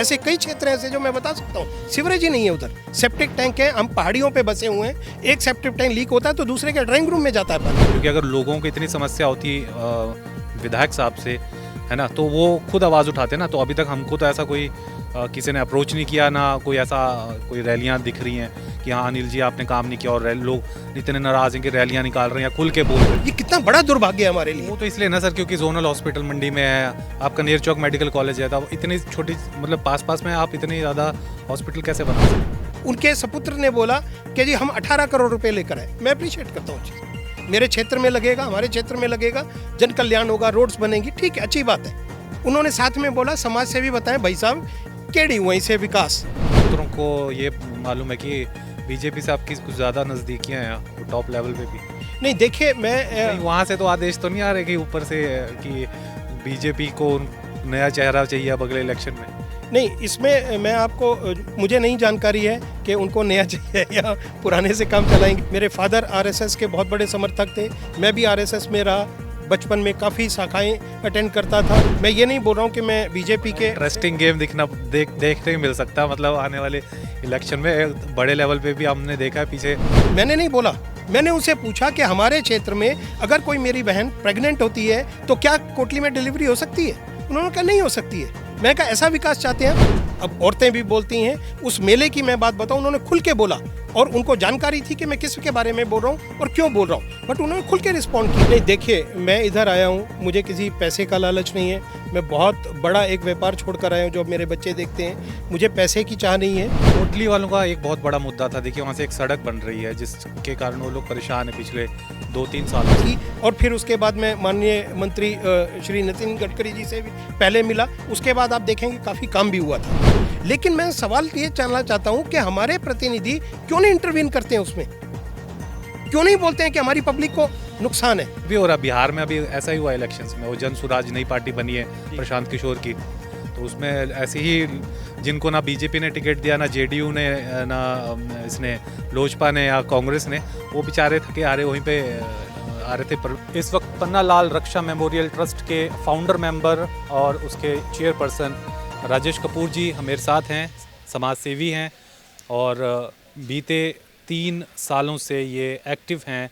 ऐसे कई क्षेत्र ऐसे जो मैं बता सकता हूँ, सीवरेज ही नहीं है उधर, सेप्टिक टैंक है, हम पहाड़ियों पे बसे हुए हैं, एक सेप्टिक टैंक लीक होता है तो दूसरे के ड्राइंग रूम में जाता है पानी। क्योंकि अगर लोगों को इतनी समस्या होती विधायक साहब से, है ना, तो वो खुद आवाज़ उठाते ना। तो अभी तक हमको तो ऐसा कोई किसी ने अप्रोच नहीं किया, ना कोई ऐसा कोई रैलियां दिख रही हैं कि हाँ अनिल जी आपने काम नहीं किया, और लोग इतने नाराज़ हैं कि रैलियां निकाल रहे हैं या खुल के बोल रहे हैं। ये कितना बड़ा दुर्भाग्य है हमारे लिए। वो तो इसलिए ना सर, क्योंकि जोनल हॉस्पिटल मंडी में है, आपका नेर चौक मेडिकल कॉलेज है, तो इतनी छोटी मतलब पास में आप इतनी ज़्यादा हॉस्पिटल कैसे बना सकते? उनके सपुत्र ने बोला कि जी हम 18 करोड़ रुपए लेकर आए। मैं अप्रिशिएट करता हूँ चीज़, मेरे क्षेत्र में लगेगा, हमारे क्षेत्र में लगेगा, जन कल्याण होगा, रोड्स बनेंगी, ठीक है, अच्छी बात है। उन्होंने साथ में बोला समाज से भी बताएं भाई साहब केड़ी वहीं से विकास। पुत्रों को ये मालूम है कि बीजेपी से आपकी कुछ ज़्यादा नज़दीकियाँ हैं टॉप लेवल पे भी। नहीं देखिए, मैं वहाँ से तो आदेश तो नहीं आ रहे कि ऊपर से कि बीजेपी को नया चेहरा चाहिए अब अगले इलेक्शन में? नहीं, इसमें मैं आपको, मुझे नहीं जानकारी है कि उनको नया चाहिए या पुराने से काम चलाएंगे। मेरे फादर आरएसएस के बहुत बड़े समर्थक थे, मैं भी आरएसएस में रहा, बचपन में काफ़ी शाखाएं अटेंड करता था। मैं ये नहीं बोल रहा हूँ कि मैं बीजेपी के। इंटरेस्टिंग गेम देखने मिल सकता है, मतलब आने वाले इलेक्शन में बड़े लेवल पे भी हमने देखा है पीछे। मैंने नहीं बोला, मैंने उनसे पूछा कि हमारे क्षेत्र में अगर कोई मेरी बहन प्रेग्नेंट होती है तो क्या कोटली में डिलीवरी हो सकती है? उन्होंने कहा नहीं हो सकती है। मैं कहा ऐसा विकास चाहते हैं? अब औरतें भी बोलती हैं। उस मेले की मैं बात बताऊं, उन्होंने खुल के बोला और उनको जानकारी थी कि मैं किस के बारे में बोल रहा हूं और क्यों बोल रहा हूं, बट उन्होंने खुल के रिस्पॉन्ड की। नहीं देखिए, मैं इधर आया हूं, मुझे किसी पैसे का लालच नहीं है, मैं बहुत बड़ा एक व्यापार छोड़कर आया हूं जो मेरे बच्चे देखते हैं, मुझे पैसे की चाह नहीं है। कोटली वालों का एक बहुत बड़ा मुद्दा था, देखिए वहाँ से एक सड़क बन रही है जिसके कारण वो लोग परेशान है पिछले 2-3 सालों से। और फिर उसके बाद मैं माननीय मंत्री श्री नितिन गडकरी जी से भी पहले मिला, उसके बाद आप देखेंगे काफ़ी काम भी हुआ था। लेकिन मैं सवाल ये जानना चाहता हूं कि हमारे प्रतिनिधि क्यों नहीं इंटरवीन करते हैं उसमें, क्यों नहीं बोलते हैं कि हमारी पब्लिक को नुकसान है। भी हो रहा बिहार में, अभी ऐसा ही हुआ इलेक्शंस में, वो जन सुराज नई पार्टी बनी है प्रशांत किशोर की, तो उसमें ऐसे ही जिनको ना बीजेपी ने टिकट दिया, ना जेडीयू ने, ना इसने लोजपा ने या कांग्रेस ने, वो बेचारे थके आ रहे वहीं पे आ रहे थे। पर इस वक्त पन्ना लाल रक्षा मेमोरियल ट्रस्ट के फाउंडर मेंबर और उसके चेयरपर्सन राजेश कपूर जी मेरे साथ हैं, समाज सेवी हैं और बीते 3 सालों से ये एक्टिव हैं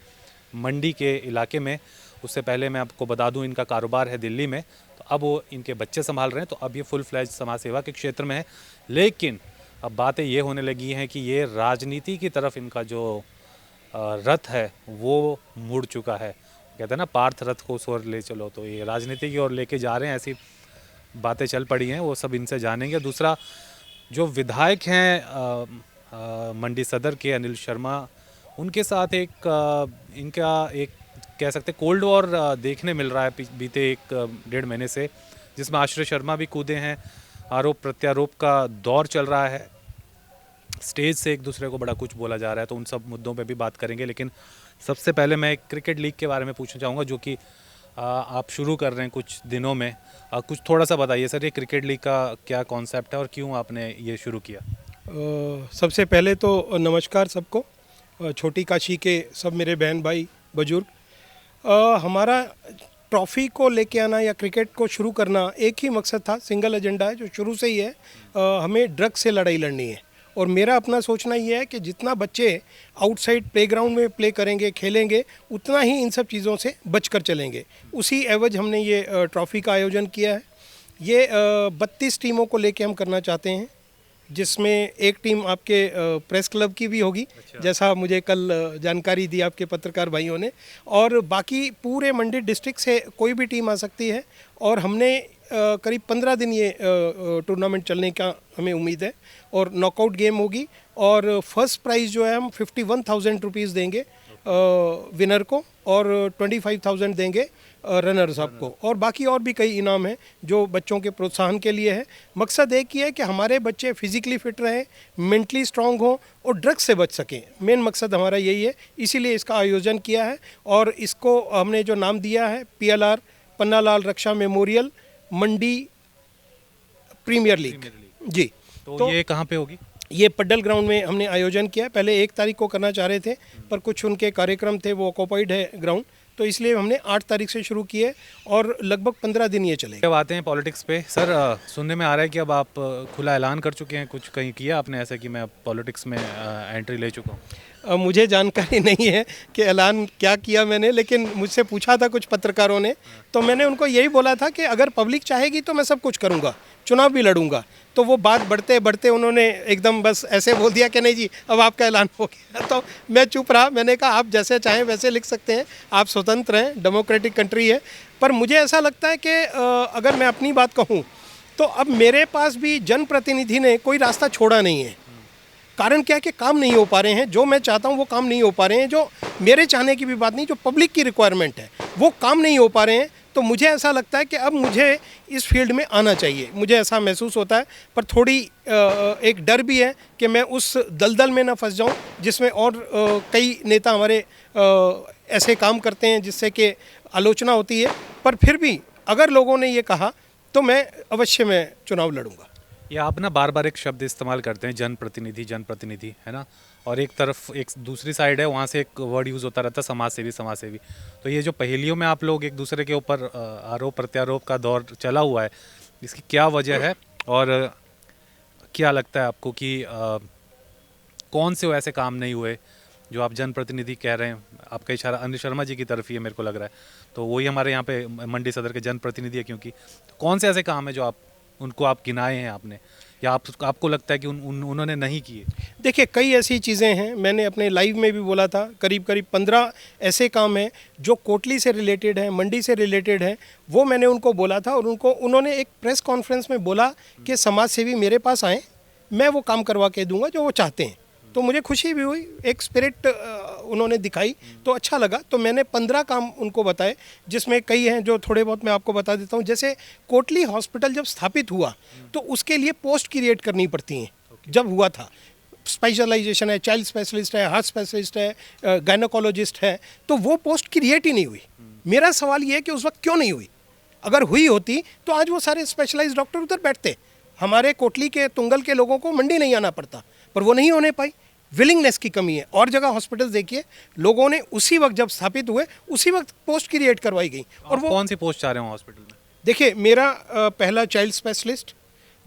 मंडी के इलाके में। उससे पहले मैं आपको बता दूं इनका कारोबार है दिल्ली में, तो अब वो इनके बच्चे संभाल रहे हैं, तो अब ये फुल फ्लैज समाज सेवा के क्षेत्र में है। लेकिन अब बातें ये होने लगी हैं कि ये राजनीति की तरफ इनका जो रथ है वो मुड़ चुका है। कहते हैं ना पार्थ रथ को उस ओर ले चलो, तो ये राजनीति की ओर लेके जा रहे हैं, ऐसी बातें चल पड़ी हैं, वो सब इनसे जानेंगे। दूसरा, जो विधायक हैं मंडी सदर के अनिल शर्मा, उनके साथ इनका एक कह सकते कोल्ड वॉर देखने मिल रहा है बीते 1-1.5 महीने से, जिसमें आश्रय शर्मा भी कूदे हैं। आरोप प्रत्यारोप का दौर चल रहा है, स्टेज से एक दूसरे को बड़ा कुछ बोला जा रहा है, तो उन सब मुद्दों पे भी बात करेंगे। लेकिन सबसे पहले मैं एक क्रिकेट लीग के बारे में पूछना चाहूँगा, जो कि आप शुरू कर रहे हैं कुछ दिनों में। कुछ थोड़ा सा बताइए सर, ये क्रिकेट लीग का क्या कॉन्सेप्ट है और क्यों आपने ये शुरू किया? सबसे पहले तो नमस्कार सबको, छोटी काशी के सब मेरे बहन भाई बुजुर्ग। हमारा ट्रॉफ़ी को लेके आना या क्रिकेट को शुरू करना एक ही मकसद था, सिंगल एजेंडा है जो शुरू से ही है, हमें ड्रग से लड़ाई लड़नी है। और मेरा अपना सोचना ये है कि जितना बच्चे आउटसाइड प्लेग्राउंड में प्ले करेंगे, खेलेंगे, उतना ही इन सब चीज़ों से बचकर चलेंगे। उसी एवज हमने ये ट्रॉफ़ी का आयोजन किया है। ये 32 टीमों को लेके हम करना चाहते हैं, जिसमें एक टीम आपके प्रेस क्लब की भी होगी। अच्छा। जैसा मुझे कल जानकारी दी आपके पत्रकार भाइयों ने, और बाकी पूरे मंडी डिस्ट्रिक्ट से कोई भी टीम आ सकती है। और हमने करीब 15 दिन ये टूर्नामेंट चलने का हमें उम्मीद है, और नॉकआउट गेम होगी। और फर्स्ट प्राइज़ जो है हम 51,000 रुपीज़ देंगे विनर को, और 25,000 देंगे रनर्स अप को, और बाकी और भी कई इनाम हैं जो बच्चों के प्रोत्साहन के लिए है। मकसद एक ही है कि हमारे बच्चे फिजिकली फिट रहें, मेंटली स्ट्रांग हों और ड्रग्स से बच सकें। मेन मकसद हमारा यही है, इसीलिए इसका आयोजन किया है। और इसको हमने जो नाम दिया है PLR पन्ना लाल रक्षा मेमोरियल मंडी प्रीमियर लीग जी। तो ये कहाँ पे होगी? ये पड्डल ग्राउंड में हमने आयोजन किया। पहले 1 तारीख को करना चाह रहे थे, पर कुछ उनके कार्यक्रम थे, वो ऑक्यूपाइड है ग्राउंड, तो इसलिए हमने 8 तारीख से शुरू किए और लगभग 15 दिन ये चलेगा। जब आते हैं पॉलिटिक्स पे सर, सुनने में आ रहा है कि अब आप खुला ऐलान कर चुके हैं, कुछ कहीं किया आपने ऐसा कि मैं पॉलिटिक्स में एंट्री ले चुका हूँ? मुझे जानकारी नहीं है कि ऐलान क्या किया मैंने, लेकिन मुझसे पूछा था कुछ पत्रकारों ने, तो मैंने उनको यही बोला था कि अगर पब्लिक चाहेगी तो मैं सब कुछ करूँगा, चुनाव भी लड़ूंगा। तो वो बात बढ़ते बढ़ते उन्होंने एकदम बस ऐसे बोल दिया कि नहीं जी अब आपका ऐलान हो गया। तो मैं चुप रहा। मैंने कहा आप जैसे चाहें वैसे लिख सकते हैं, आप स्वतंत्र हैं, डेमोक्रेटिक कंट्री है। पर मुझे ऐसा लगता है कि अगर मैं अपनी बात कहूँ तो अब मेरे पास भी जनप्रतिनिधि ने कोई रास्ता छोड़ा नहीं है। कारण क्या है कि काम नहीं हो पा रहे हैं, जो मैं चाहता हूं वो काम नहीं हो पा रहे हैं, जो मेरे चाहने की भी बात नहीं, जो पब्लिक की रिक्वायरमेंट है वो काम नहीं हो पा रहे हैं। तो मुझे ऐसा लगता है कि अब मुझे इस फील्ड में आना चाहिए, मुझे ऐसा महसूस होता है। पर थोड़ी एक डर भी है कि मैं उस दलदल में ना फंस जाऊं जिसमें और कई नेता हमारे ऐसे काम करते हैं जिससे कि आलोचना होती है। पर फिर भी अगर लोगों ने ये कहा तो मैं अवश्य चुनाव लड़ूंगा। ये आप ना बार बार एक शब्द इस्तेमाल करते हैं, जनप्रतिनिधि, जनप्रतिनिधि, है ना, और एक तरफ एक दूसरी साइड है वहाँ से एक वर्ड यूज़ होता रहता है समाज सेवी, समाज सेवी। तो ये जो पहेलियों में आप लोग एक दूसरे के ऊपर आरोप प्रत्यारोप का दौर चला हुआ है, इसकी क्या वजह है? और क्या लगता है आपको कि कौन से ऐसे काम नहीं हुए जो आप जनप्रतिनिधि कह रहे हैं? आपका इशारा अनिल शर्मा जी की तरफ ही है मेरे को लग रहा है, तो वही हमारे यहाँ पे मंडी सदर के जनप्रतिनिधि है। क्योंकि तो कौन से ऐसे काम है जो आप उनको आप गिनाए हैं आपने, या आपको लगता है कि उन्होंने नहीं किए? देखिए कई ऐसी चीज़ें हैं, मैंने अपने लाइव में भी बोला था, करीब करीब 15 ऐसे काम हैं जो कोटली से रिलेटेड हैं, मंडी से रिलेटेड हैं। वो मैंने उनको बोला था और उन्होंने एक प्रेस कॉन्फ्रेंस में बोला कि समाज सेवी मेरे पास आएँ, मैं वो काम करवा के दूंगा जो वो चाहते हैं। तो मुझे खुशी भी हुई, एक स्पिरिट उन्होंने दिखाई तो अच्छा लगा। तो मैंने 15 काम उनको बताए, जिसमें कई हैं जो थोड़े बहुत मैं आपको बता देता हूँ। जैसे कोटली हॉस्पिटल जब स्थापित हुआ तो उसके लिए पोस्ट क्रिएट करनी पड़ती हैं। जब हुआ था स्पेशलाइजेशन है, चाइल्ड स्पेशलिस्ट है, हार्ट स्पेशलिस्ट है, गायनोकोलॉजिस्ट है, तो वो पोस्ट क्रिएट ही नहीं हुई। मेरा सवाल ये है कि उस वक्त क्यों नहीं हुई? अगर हुई होती तो आज वो सारे स्पेशलाइज्ड डॉक्टर उधर बैठते, हमारे कोटली के तुंगल के लोगों को मंडी नहीं आना पड़ता। पर वो नहीं होने पाई, विलिंगनेस की कमी है। और जगह हॉस्पिटल देखिए, लोगों ने उसी वक्त जब स्थापित हुए उसी वक्त पोस्ट क्रिएट करवाई गई। और वो कौन सी पोस्ट चाह रहे हो हॉस्पिटल में? देखिए मेरा पहला चाइल्ड स्पेशलिस्ट,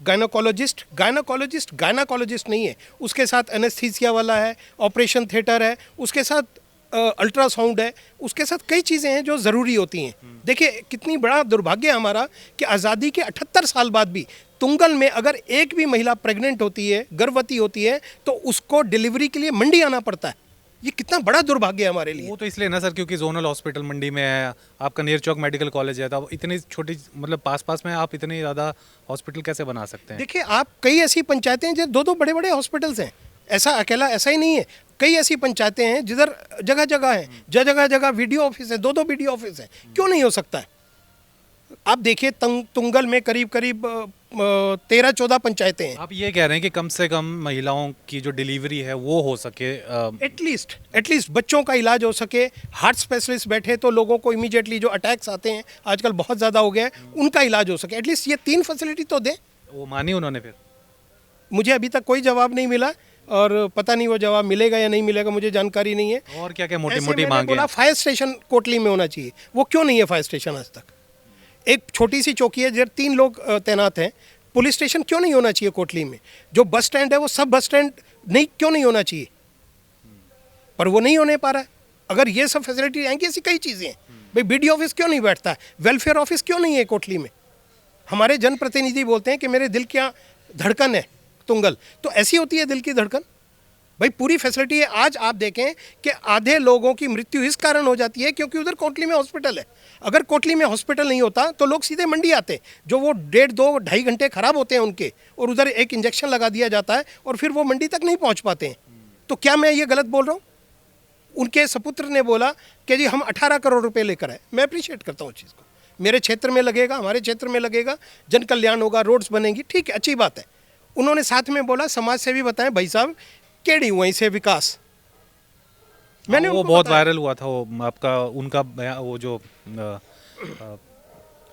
गायनोकोलॉजिस्ट गायनोकोलॉजिस्ट नहीं है, उसके साथ एनेस्थीसिया वाला है, ऑपरेशन थिएटर है, उसके साथ अल्ट्रासाउंड है, उसके साथ कई चीज़ें हैं जो ज़रूरी होती हैं। देखिए कितनी बड़ा दुर्भाग्य है हमारा कि आज़ादी के 78 साल बाद भी तुंगल में अगर एक भी महिला प्रेग्नेंट होती है, गर्भवती होती है, तो उसको डिलीवरी के लिए मंडी आना पड़ता है। ये कितना बड़ा दुर्भाग्य है हमारे लिए। वो तो इसलिए ना सर क्योंकि जोनल हॉस्पिटल मंडी में है, आपका नेर चौक मेडिकल कॉलेज है, तो इतनी छोटी मतलब पास में आप इतनी ज़्यादा हॉस्पिटल कैसे बना सकते हैं? देखिए आप कई ऐसी पंचायतें हैं जो दो बड़े बड़े हॉस्पिटल्स हैं, ऐसा अकेला ऐसा ही नहीं है। कई ऐसी पंचायतें हैं जिधर जगह जगह है, जगह जगह वीडियो ऑफिस है, दो वीडियो ऑफिस है। क्यों नहीं हो सकता है? आप देखिए तुंगल में करीब करीब 13-14 पंचायतें हैं। आप ये कह रहे हैं कि कम से कम महिलाओं की जो डिलीवरी है वो हो सके, एटलीस्ट बच्चों का इलाज हो सके। हार्ट स्पेशलिस्ट बैठे तो लोगों को इमीडिएटली जो अटैक्स आते हैं आजकल बहुत ज़्यादा हो गया है, उनका इलाज हो सके। एटलीस्ट ये 3 फैसिलिटी तो दें। वो मानी उन्होंने? फिर मुझे अभी तक कोई जवाब नहीं मिला और पता नहीं वो जवाब मिलेगा या नहीं मिलेगा, मुझे जानकारी नहीं है। और क्या क्या मोटी ऐसे मोटी मैंने मांगे बोला हैं? फायर स्टेशन कोटली में होना चाहिए, वो क्यों नहीं है फायर स्टेशन आज तक? एक छोटी सी चौकी है जिधर 3 लोग तैनात हैं। पुलिस स्टेशन क्यों नहीं होना चाहिए कोटली में? जो बस स्टैंड है वो सब बस स्टैंड नहीं क्यों नहीं होना चाहिए? पर वो नहीं होने पा रहा है। अगर ये सब फैसिलिटी आएंगी, ऐसी कई चीज़ें हैं। भाई बीडीओ ऑफिस क्यों नहीं बैठता है? वेलफेयर ऑफिस क्यों नहीं है कोटली में? हमारे जनप्रतिनिधि बोलते हैं कि मेरे दिल क्या धड़कन है तुंगल, तो ऐसी होती है दिल की धड़कन। भाई पूरी फैसिलिटी है। आज आप देखें कि आधे लोगों की मृत्यु इस कारण हो जाती है क्योंकि उधर कोटली में हॉस्पिटल है। अगर कोटली में हॉस्पिटल नहीं होता तो लोग सीधे मंडी आते, जो वो 1.5-2-2.5 घंटे खराब होते हैं उनके, और उधर एक इंजेक्शन लगा दिया जाता है और फिर वो मंडी तक नहीं पहुंच पाते हैं। तो क्या मैं ये गलत बोल रहा हूँ? उनके सपुत्र ने बोला कि जी हम 18 करोड़ रुपये लेकर आए। मैं अप्रिशिएट करता हूँ उस चीज़ को। मेरे क्षेत्र में लगेगा, हमारे क्षेत्र में लगेगा, जन कल्याण होगा, रोड्स बनेंगी, ठीक है, अच्छी बात है। उन्होंने साथ में बोला समाज से भी बताएं भाई साहब केड़ी वहीं से विकास। मैंने वो बहुत वायरल हुआ था वो आपका उनका वो जो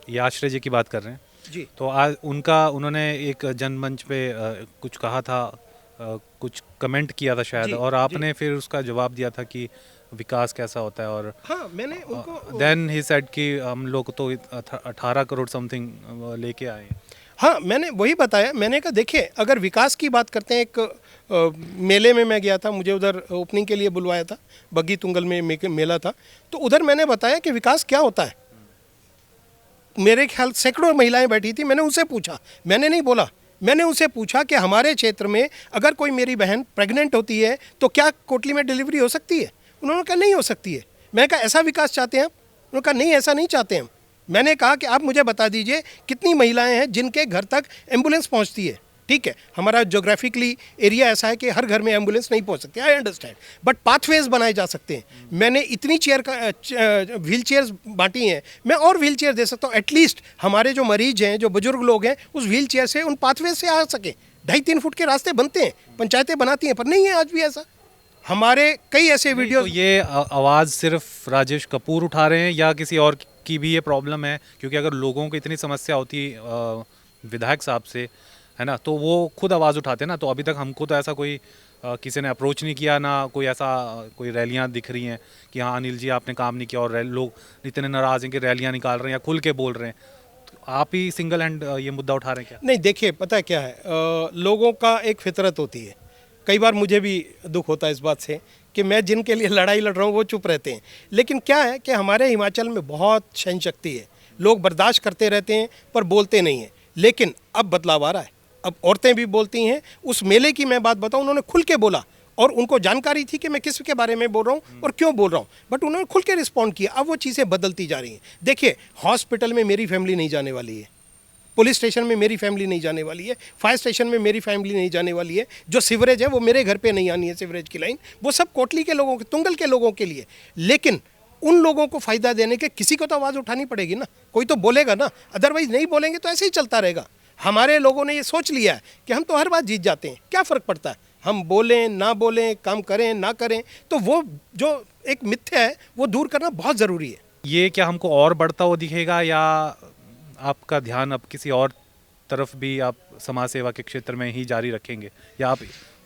ये आश्रय जी की बात कर रहे हैं जी। तो आज उन्होंने एक जनमंच पे कुछ कहा था, कुछ कमेंट किया था शायद, जी, और आपने फिर उसका जवाब दिया था कि विकास कैसा होता है। और हाँ मैंने उनको देन ही सेड कि हम लोग तो 18 करोड़ समथिंग लेके आए हैं। हाँ मैंने वही बताया, मैंने कहा देखिए अगर विकास की बात करते हैं, एक मेले में मैं गया था, मुझे उधर ओपनिंग के लिए बुलवाया था, बग्गी तुंगल में मेला था, तो उधर मैंने बताया कि विकास क्या होता है। मेरे ख्याल सैकड़ों महिलाएं बैठी थी, मैंने उनसे पूछा, मैंने नहीं बोला, मैंने उनसे पूछा कि हमारे क्षेत्र में अगर कोई मेरी बहन प्रेग्नेंट होती है तो क्या कोटली में डिलीवरी हो सकती है? उन्होंने कहा नहीं हो सकती है। मैंने कहा ऐसा विकास चाहते हैं आप? उन्होंने कहा नहीं ऐसा नहीं चाहते हम। मैंने कहा कि आप मुझे बता दीजिए कितनी महिलाएं हैं जिनके घर तक एम्बुलेंस पहुंचती है। ठीक है, हमारा जोग्राफिकली एरिया ऐसा है कि हर घर में एम्बुलेंस नहीं पहुंच सकती, आई अंडरस्टैंड, बट पाथवेज बनाए जा सकते हैं। मैंने इतनी व्हील चेयर्स बांटी हैं, मैं और व्हील चेयर दे सकता हूँ। एटलीस्ट हमारे जो मरीज हैं, जो बुजुर्ग लोग हैं, उस व्हील चेयर से उन पाथवेज से आ सकें। 2.5-3 फुट के रास्ते बनते हैं, पंचायतें बनाती हैं, पर नहीं है आज भी ऐसा। हमारे कई ऐसे वीडियो। तो ये आवाज़ सिर्फ राजेश कपूर उठा रहे हैं या किसी और की भी ये प्रॉब्लम है? क्योंकि अगर लोगों को इतनी समस्या होती विधायक साहब से, है ना, तो वो खुद आवाज़ उठाते हैं ना। तो अभी तक हमको तो ऐसा कोई किसी ने अप्रोच नहीं किया, ना कोई ऐसा कोई रैलियां दिख रही हैं कि हाँ अनिल जी आपने काम नहीं किया, और लोग इतने नाराज़ हैं कि रैलियां निकाल रहे हैं या खुल के बोल रहे हैं। तो आप ही सिंगल हैंड ये मुद्दा उठा रहे हैं क्या? नहीं देखिए, पता है क्या है, लोगों का एक फितरत होती है। कई बार मुझे भी दुख होता है इस बात से कि मैं जिनके लिए लड़ाई लड़ रहा हूँ वो चुप रहते हैं। लेकिन क्या है कि हमारे हिमाचल में बहुत सहन शक्ति है, लोग बर्दाश्त करते रहते हैं पर बोलते नहीं हैं। लेकिन अब बदलाव आ रहा है, अब औरतें भी बोलती हैं। उस मेले की मैं बात बताऊं, उन्होंने खुल के बोला और उनको जानकारी थी कि मैं किस के बारे में बोल रहा हूं और क्यों बोल रहा हूं, बट उन्होंने खुल के रिस्पॉन्ड किया। अब वो चीज़ें बदलती जा रही हैं। देखिए, हॉस्पिटल में मेरी फैमिली नहीं जाने वाली है, पुलिस स्टेशन में मेरी फैमिली नहीं जाने वाली है, फायर स्टेशन में मेरी फैमिली नहीं जाने वाली है, जो सीवरेज है वो मेरे घर पे नहीं आनी है, सीवरेज की लाइन, वो सब कोटली के लोगों के, तुंगल के लोगों के लिए। लेकिन उन लोगों को फ़ायदा देने के किसी को तो आवाज़ उठानी पड़ेगी ना, कोई तो बोलेगा ना, अदरवाइज़ नहीं बोलेंगे तो ऐसे ही चलता रहेगा। हमारे लोगों ने ये सोच लिया है कि हम तो हर बात जीत जाते हैं, क्या फ़र्क पड़ता है, हम बोलें ना बोलें, काम करें ना करें। तो वो जो एक मिथ्या है वो दूर करना बहुत ज़रूरी है। ये क्या हमको और बढ़ता हुआ दिखेगा, या आपका ध्यान अब किसी और तरफ भी आप समाज सेवा के क्षेत्र में ही जारी रखेंगे, या आप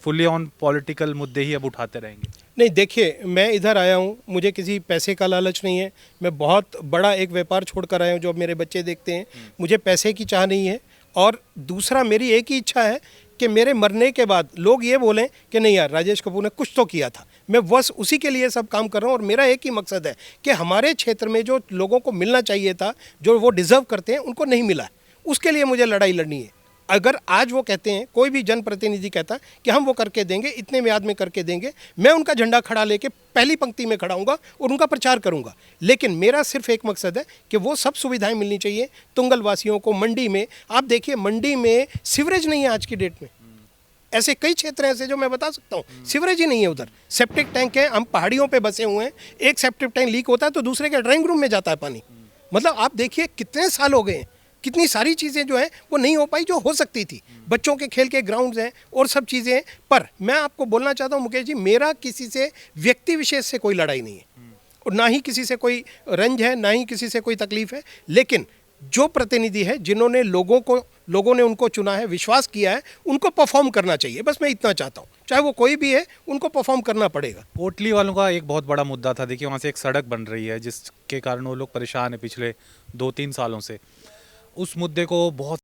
फुल्ली ऑन पॉलिटिकल मुद्दे ही अब उठाते रहेंगे? नहीं देखिए, मैं इधर आया हूँ, मुझे किसी पैसे का लालच नहीं है। मैं बहुत बड़ा एक व्यापार छोड़ कर आया हूँ जो अब मेरे बच्चे देखते हैं। मुझे पैसे की चाह नहीं है। और दूसरा, मेरी एक ही इच्छा है कि मेरे मरने के बाद लोग ये बोलें कि नहीं यार, राजेश कपूर ने कुछ तो किया था। मैं बस उसी के लिए सब काम कर रहा हूँ। और मेरा एक ही मकसद है कि हमारे क्षेत्र में जो लोगों को मिलना चाहिए था, जो वो डिज़र्व करते हैं, उनको नहीं मिला। उसके लिए मुझे लड़ाई लड़नी है। अगर आज वो कहते हैं, कोई भी जनप्रतिनिधि कहता कि हम वो करके देंगे, इतने म्याद में करके देंगे, मैं उनका झंडा खड़ा लेके पहली पंक्ति में खड़ा हूँगा और उनका प्रचार करूँगा। लेकिन मेरा सिर्फ एक मकसद है कि वो सब सुविधाएं मिलनी चाहिए तुंगल वासियों को। मंडी में आप देखिए, मंडी में सीवरेज नहीं है आज की डेट में। ऐसे कई क्षेत्र ऐसे जो मैं बता सकता हूँ, सीवरेज ही नहीं है उधर। सेप्टिक टैंक है, हम पहाड़ियों पे बसे हुए हैं, एक सेप्टिक टैंक लीक होता है तो दूसरे के ड्राइंग रूम में जाता है पानी। मतलब आप देखिए कितने साल हो गए हैं, कितनी सारी चीज़ें जो हैं वो नहीं हो पाई जो हो सकती थी। बच्चों के खेल के ग्राउंड्स हैं और सब चीज़ें हैं। पर मैं आपको बोलना चाहता हूँ मुकेश जी, मेरा किसी से व्यक्ति विशेष से कोई लड़ाई नहीं है और ना ही किसी से कोई रंज है, ना ही किसी से कोई तकलीफ है। लेकिन जो प्रतिनिधि है, जिन्होंने लोगों ने उनको चुना है, विश्वास किया है, उनको परफॉर्म करना चाहिए। बस मैं इतना चाहता हूँ, चाहे वो कोई भी है, उनको परफॉर्म करना पड़ेगा। कोटली वालों का एक बहुत बड़ा मुद्दा था, देखिए वहाँ से एक सड़क बन रही है जिसके कारण वो लोग परेशान हैं पिछले 2-3 सालों से। उस मुद्दे को बहुत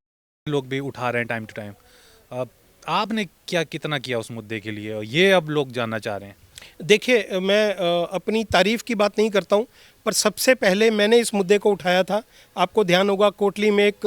लोग भी उठा रहे हैं टाइम टू टाइम। आपने कितना किया उस मुद्दे के लिए, ये अब लोग जानना चाह रहे हैं। देखिए, मैं अपनी तारीफ़ की बात नहीं करता हूँ, पर सबसे पहले मैंने इस मुद्दे को उठाया था। आपको ध्यान होगा, कोटली में एक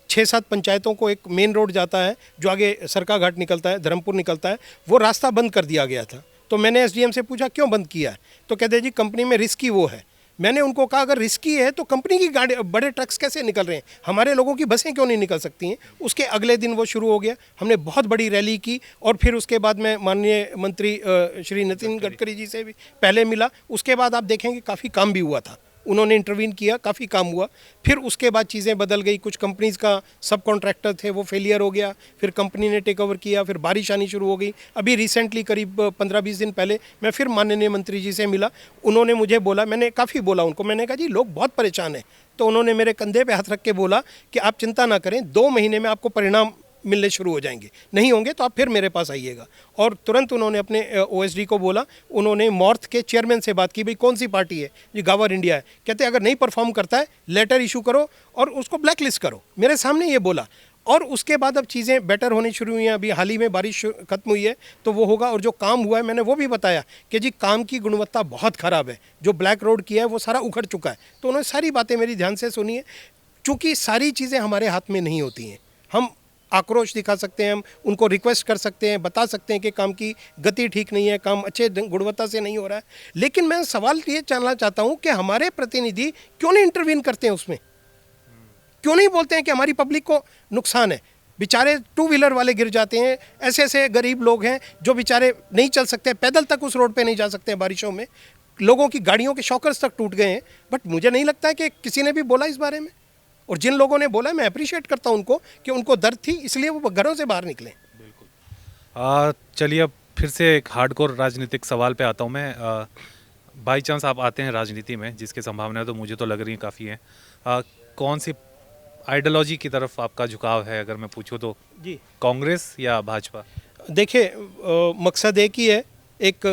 6-7 पंचायतों को एक मेन रोड जाता है जो आगे सरका घाट निकलता है, धर्मपुर निकलता है, वो रास्ता बंद कर दिया गया था। तो मैंने एसडीएम से पूछा क्यों बंद किया है, तो कहते जी कंपनी में रिस्की वो है। मैंने उनको कहा अगर रिस्की है तो कंपनी की गाड़ी, बड़े ट्रक्स कैसे निकल रहे हैं, हमारे लोगों की बसें क्यों नहीं निकल सकती हैं। उसके अगले दिन वो शुरू हो गया, हमने बहुत बड़ी रैली की और फिर उसके बाद मैं माननीय मंत्री श्री नितिन गडकरी जी से भी पहले मिला। उसके बाद आप देखेंगे काफ़ी काम भी हुआ था, उन्होंने इंटरवीन किया, काफ़ी काम हुआ। फिर उसके बाद चीज़ें बदल गई, कुछ कंपनीज़ का सब कॉन्ट्रैक्टर थे वो फेलियर हो गया, फिर कंपनी ने टेक ओवर किया, फिर बारिश आनी शुरू हो गई। अभी रिसेंटली करीब 15-20 दिन पहले मैं फिर माननीय मंत्री जी से मिला। उन्होंने मुझे बोला, मैंने काफ़ी बोला उनको, मैंने कहा जी लोग बहुत परेशान हैं। तो उन्होंने मेरे कंधे पे हाथ रख के बोला कि आप चिंता ना करें, 2 महीने में आपको परिणाम मिलने शुरू हो जाएंगे, नहीं होंगे तो आप फिर मेरे पास आइएगा। और तुरंत उन्होंने अपने ओएसडी को बोला, उन्होंने मॉर्थ के चेयरमैन से बात की, भाई कौन सी पार्टी है, ये गावर इंडिया है। कहते अगर नहीं परफॉर्म करता है लेटर इशू करो और उसको ब्लैक लिस्ट करो। मेरे सामने ये बोला। और उसके बाद अब चीज़ें बेटर होनी शुरू हुई हैं। अभी हाल ही में बारिश खत्म हुई है तो वो होगा। और जो काम हुआ है मैंने वो भी बताया कि जी काम की गुणवत्ता बहुत ख़राब है, जो ब्लैक रोड किया है वो सारा उखड़ चुका है। तो उन्होंने सारी बातें मेरी ध्यान से सुनी है। चूँकि सारी चीज़ें हमारे हाथ में नहीं होती हैं, हम आक्रोश दिखा सकते हैं, हम उनको रिक्वेस्ट कर सकते हैं, बता सकते हैं कि काम की गति ठीक नहीं है, काम अच्छे गुणवत्ता से नहीं हो रहा है। लेकिन मैं सवाल ये जानना चाहता हूँ कि हमारे प्रतिनिधि क्यों नहीं इंटरवीन करते हैं उसमें, क्यों नहीं बोलते हैं कि हमारी पब्लिक को नुकसान है। बेचारे टू व्हीलर वाले गिर जाते हैं, ऐसे ऐसे गरीब लोग हैं जो बेचारे नहीं चल सकते, पैदल तक उस रोड पे नहीं जा सकते हैं बारिशों में, लोगों की गाड़ियों के शॉकर्स तक टूट गए हैं। बट मुझे नहीं लगता है कि किसी ने भी बोला इस बारे में। और जिन लोगों ने बोला मैं अप्रिशिएट करता हूं उनको कि उनको दर्द थी, इसलिए वो घरों से बाहर निकले। चलिए अब फिर से एक हार्डकोर राजनीतिक सवाल पे आता हूँ मैं। बाई चांस आप आते हैं राजनीति में, जिसकी संभावना तो मुझे तो लग रही है काफ़ी है, कौन सी आइडियोलॉजी की तरफ आपका झुकाव है अगर मैं पूछूं तो? जी, कांग्रेस या भाजपा? देखिए मकसद एक ही है। एक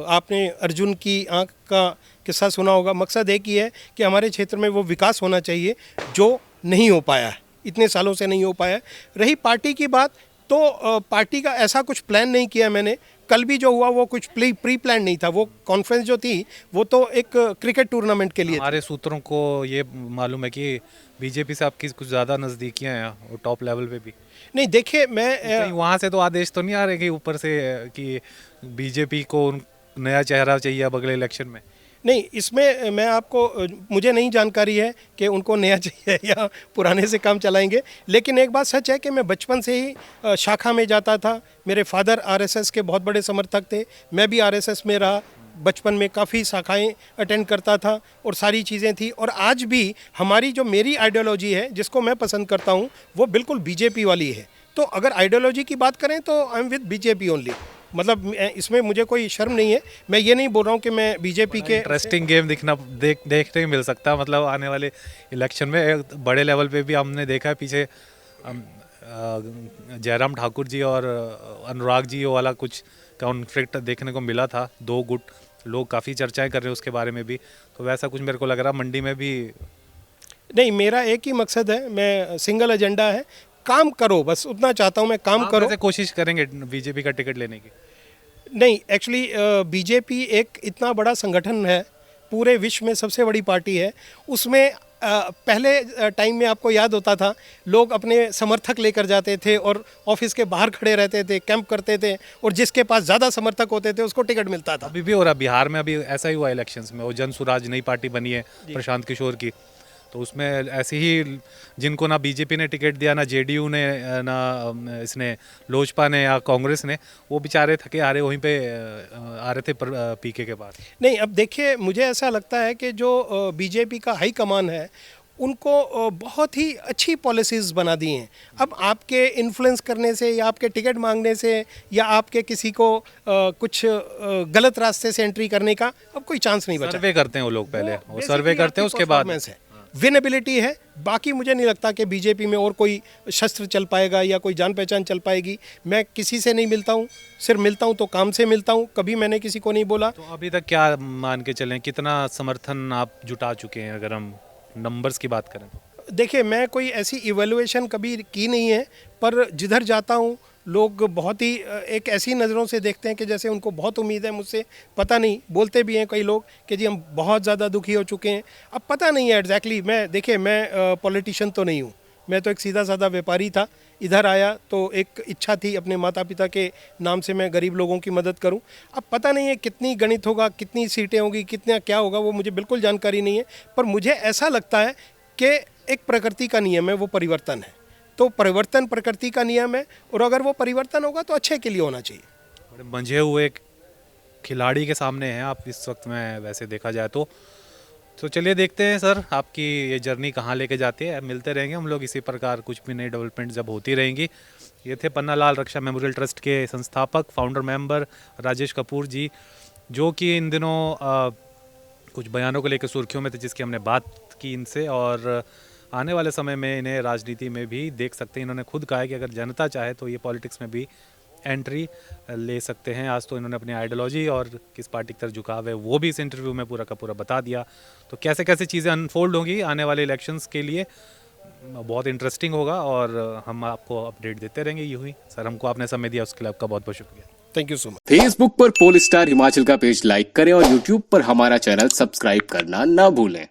आपने अर्जुन की आंख का किस्सा सुना होगा। मकसद एक ही है कि हमारे क्षेत्र में वो विकास होना चाहिए जो नहीं हो पाया है, इतने सालों से नहीं हो पाया है। रही पार्टी की बात, तो पार्टी का ऐसा कुछ प्लान नहीं किया मैंने। कल भी जो हुआ वो कुछ प्री प्लान नहीं था। वो कॉन्फ्रेंस जो थी वो तो एक क्रिकेट टूर्नामेंट के लिए थी। हमारे सूत्रों को ये मालूम है कि बीजेपी से आपकी कुछ ज़्यादा नज़दीकियाँ हैं और टॉप लेवल पे भी। नहीं देखिए, मैं कहीं वहाँ से तो आदेश तो नहीं आ रहे कि ऊपर से कि बीजेपी को नया चेहरा चाहिए अब अगले इलेक्शन में? नहीं, इसमें मैं आपको मुझे नहीं जानकारी है कि उनको नया चाहिए या पुराने से काम चलाएंगे। लेकिन एक बात सच है कि मैं बचपन से ही शाखा में जाता था। मेरे फादर आरएसएस के बहुत बड़े समर्थक थे, मैं भी आरएसएस में रहा। बचपन में काफ़ी शाखाएं अटेंड करता था और सारी चीज़ें थी। और आज भी हमारी जो मेरी आइडियोलॉजी है, जिसको मैं पसंद करता हूँ, वो बिल्कुल बीजेपी वाली है। तो अगर आइडियोलॉजी की बात करें तो I am with BJP only. मतलब इसमें मुझे कोई शर्म नहीं है। मैं ये नहीं बोल रहा हूँ कि मैं बीजेपी के इंटरेस्टिंग गेम देखने मिल सकता है, मतलब आने वाले इलेक्शन में बड़े लेवल पे भी हमने देखा है पीछे जयराम ठाकुर जी और अनुराग जी वाला कुछ कॉन्फ्लिक्ट देखने को मिला था। दो गुट लोग काफ़ी चर्चाएं कर रहे हैं उसके बारे में भी, तो वैसा कुछ मेरे को लग रहा मंडी में भी। नहीं, मेरा एक ही मकसद है, मैं सिंगल एजेंडा है, काम करो, बस उतना चाहता हूँ मैं, काम करो। वैसे कोशिश करेंगे बीजेपी का टिकट लेने की? नहीं, एक्चुअली बीजेपी एक इतना बड़ा संगठन है, पूरे विश्व में सबसे बड़ी पार्टी है। उसमें पहले टाइम में आपको याद होता था, लोग अपने समर्थक लेकर जाते थे और ऑफिस के बाहर खड़े रहते थे, कैंप करते थे, और जिसके पास ज़्यादा समर्थक होते थे उसको टिकट मिलता था। अभी भी हो रहा बिहार में, अभी ऐसा ही हुआ इलेक्शंस में। वो जन सुराज नई पार्टी बनी है प्रशांत किशोर की, तो उसमें ऐसे ही जिनको ना बीजेपी ने टिकट दिया, ना जेडीयू ने, ना इसने लोजपा ने या कांग्रेस ने, वो बेचारे थके हारे वहीं पे आ रहे थे पीके के पास। नहीं, अब देखिए, मुझे ऐसा लगता है कि जो बीजेपी का हाई कमान है उनको बहुत ही अच्छी पॉलिसीज़ बना दी हैं। अब आपके इन्फ्लुएंस करने से या आपके टिकट मांगने से या आपके किसी को कुछ गलत रास्ते से एंट्री करने का अब कोई चांस नहीं बचा। सर्वे करते हैं वो लोग पहले, वो सर्वे करते हैं, उसके बाद विनेबिलिटी है। बाकी मुझे नहीं लगता कि बीजेपी में और कोई शस्त्र चल पाएगा या कोई जान पहचान चल पाएगी। मैं किसी से नहीं मिलता हूँ, सिर्फ मिलता हूँ तो काम से मिलता हूँ, कभी मैंने किसी को नहीं बोला। तो अभी तक क्या मान के चलें, कितना समर्थन आप जुटा चुके हैं अगर हम नंबर्स की बात करें तो? देखिए, मैं कोई ऐसी इवैल्यूएशन कभी की नहीं है, पर जिधर जाता हूँ लोग बहुत ही एक ऐसी नज़रों से देखते हैं कि जैसे उनको बहुत उम्मीद है मुझसे। पता नहीं, बोलते भी हैं कई लोग कि जी हम बहुत ज़्यादा दुखी हो चुके हैं। अब पता नहीं है एग्जैक्टली। मैं देखिए, मैं पॉलिटिशियन तो नहीं हूँ, मैं तो एक सीधा साधा व्यापारी था। इधर आया तो एक इच्छा थी अपने माता पिता के नाम से मैं गरीब लोगों की मदद करूं। अब पता नहीं है कितनी गणित होगा, कितनी सीटें होगी, कितना क्या होगा, वो मुझे बिल्कुल जानकारी नहीं है। पर मुझे ऐसा लगता है कि एक प्रकृति का नियम है, वो परिवर्तन है। तो परिवर्तन प्रकृति का नियम है, और अगर वो परिवर्तन होगा तो अच्छे के लिए होना चाहिए। बड़े मंझे हुए खिलाड़ी के सामने हैं आप इस वक्त में, वैसे देखा जाए तो चलिए देखते हैं सर आपकी ये जर्नी कहाँ लेके जाती है। मिलते रहेंगे हम लोग इसी प्रकार, कुछ भी नई डेवलपमेंट जब होती रहेंगी। ये थे पन्नालाल रक्षा मेमोरियल ट्रस्ट के संस्थापक, फाउंडर मेंबर राजेश कपूर जी, जो कि इन दिनों कुछ बयानों को लेकर सुर्खियों में थे, जिसकी हमने बात की इनसे। और आने वाले समय में इन्हें राजनीति में भी देख सकते हैं। इन्होंने खुद कहा है कि अगर जनता चाहे तो ये पॉलिटिक्स में भी एंट्री ले सकते हैं। आज तो इन्होंने अपनी आइडियोलॉजी और किस पार्टी की तरफ झुकाव है वो भी इस इंटरव्यू में पूरा का पूरा बता दिया। तो कैसे कैसे चीज़ें अनफोल्ड होंगी आने वाले इलेक्शंस के लिए, बहुत इंटरेस्टिंग होगा और हम आपको अपडेट देते रहेंगे। यूँ ही सर, हमको आपने समय दिया उसके लिए आपका बहुत बहुत शुक्रिया। Thank you so much. Facebook पर पोल स्टार हिमाचल का पेज लाइक करें और यूट्यूब पर हमारा चैनल सब्सक्राइब करना ना भूलें।